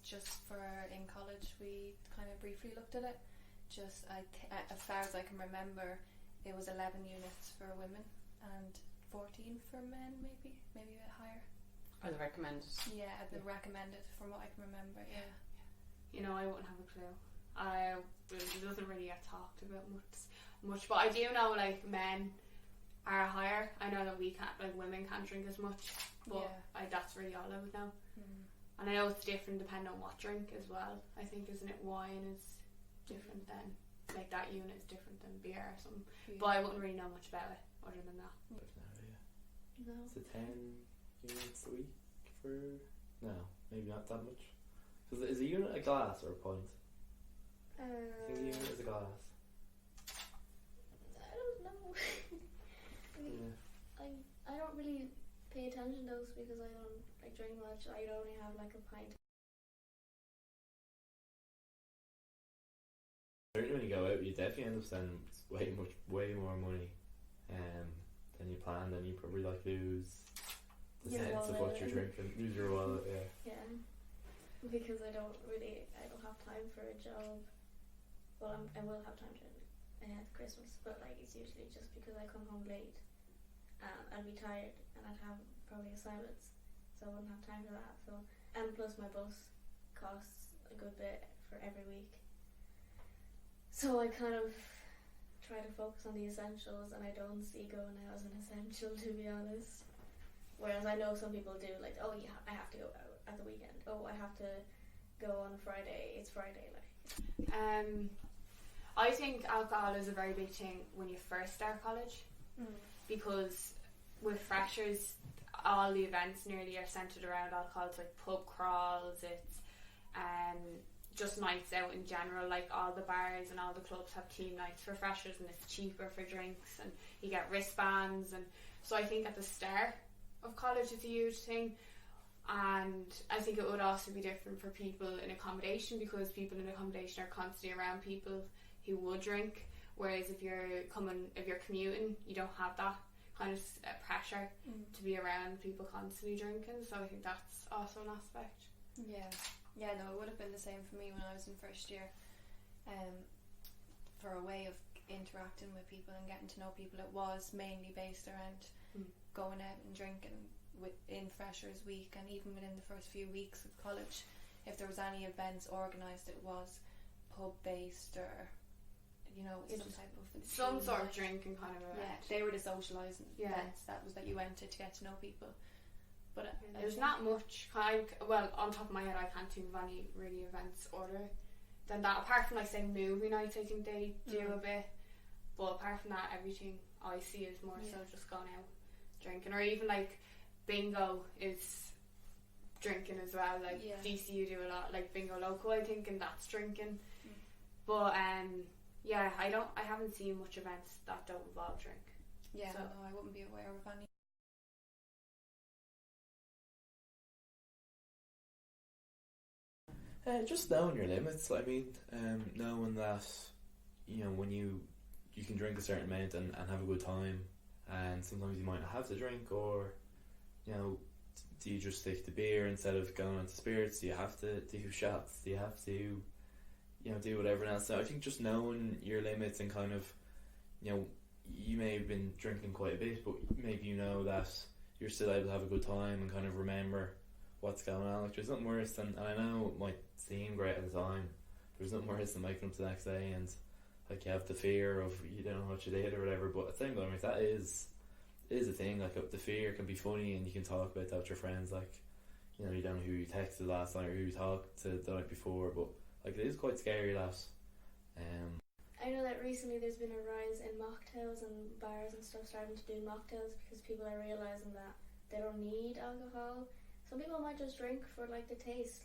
just for in college we kind of briefly looked at it. Just as far as I can remember, it was 11 units for women and 14 for men, maybe a bit higher. Or the recommended. Yeah, the recommended, from what I can remember. Yeah. You know, I wouldn't have a clue. It doesn't really get talked about much, but I do know like men are higher. I know that women can't drink as much, but that's really all I would know. And I know it's different depending on what drink as well. I think, isn't it, wine is different than, like, that unit is different than beer or something. But I wouldn't really know much about it other than that. No. Is it 10 units a week for... No, maybe not that much. Is a unit a glass or a pint? I think a unit is a glass. I don't know. I don't really pay attention to those because I don't like drink much. I'd only have like a pint. When you go out, you definitely end up spending way more money than you planned, and you probably like lose the sense of what you're drinking, lose your wallet. Yeah, because I don't have time for a job. Well, I will have time to Christmas, but like it's usually just because I come home late. I'd be tired and I'd have probably assignments, so I wouldn't have time for that. So, and plus my bus costs a good bit for every week. So I kind of try to focus on the essentials, and I don't see going out as an essential, to be honest. Whereas I know some people do, like, oh yeah, I have to go out at the weekend. Oh, I have to go on Friday. It's Friday, like. I think alcohol is a very big thing when you first start college. Because with freshers, all the events nearly are centred around alcohol. It's like pub crawls, it's just nights out in general. Like all the bars and all the clubs have team nights for freshers, and it's cheaper for drinks, and you get wristbands. And so I think at the start of college it's a huge thing. And I think it would also be different for people in accommodation, because people in accommodation are constantly around people who would drink. Whereas if you're commuting, you don't have that kind of pressure to be around people constantly drinking. So I think that's also an aspect. Yeah, no, it would have been the same for me when I was in first year. For a way of interacting with people and getting to know people, it was mainly based around going out and drinking in Freshers Week, and even within the first few weeks of college, if there was any events organised, it was pub based or some type of some sort of drinking kind of event. Yeah, they were the socialising events that you went to get to know people. But there's not much on top of my head I can't think of any really events other than that, apart from like say movie nights. I think they do a bit, but apart from that, everything I see is more so just going out drinking. Or even like bingo is drinking as well. Like DCU do a lot, like bingo local, I think, and that's drinking. But I haven't seen much events that don't involve drink. Yeah, so, no, I wouldn't be aware of any. Just knowing your limits. I mean, knowing that when you can drink a certain amount and have a good time, and sometimes you might not have to drink, or do you just stick to beer instead of going on to spirits? Do you have to do shots? Do you have to do whatever else? So I think just knowing your limits and kind of you may have been drinking quite a bit, but maybe that you're still able to have a good time and kind of remember what's going on. Like, there's nothing worse than, and I know it might seem great at the time, there's nothing worse than waking up the next day and like you have the fear of you don't know what you did or whatever. But at the same time, like, that is a thing. Like, the fear can be funny and you can talk about that with your friends. Like, you don't know who you texted last night or who you talked to the night before, but like, it is quite scary that I know that recently there's been a rise in mocktails, and bars and stuff starting to do mocktails because people are realising that they don't need alcohol. Some people might just drink for like the taste.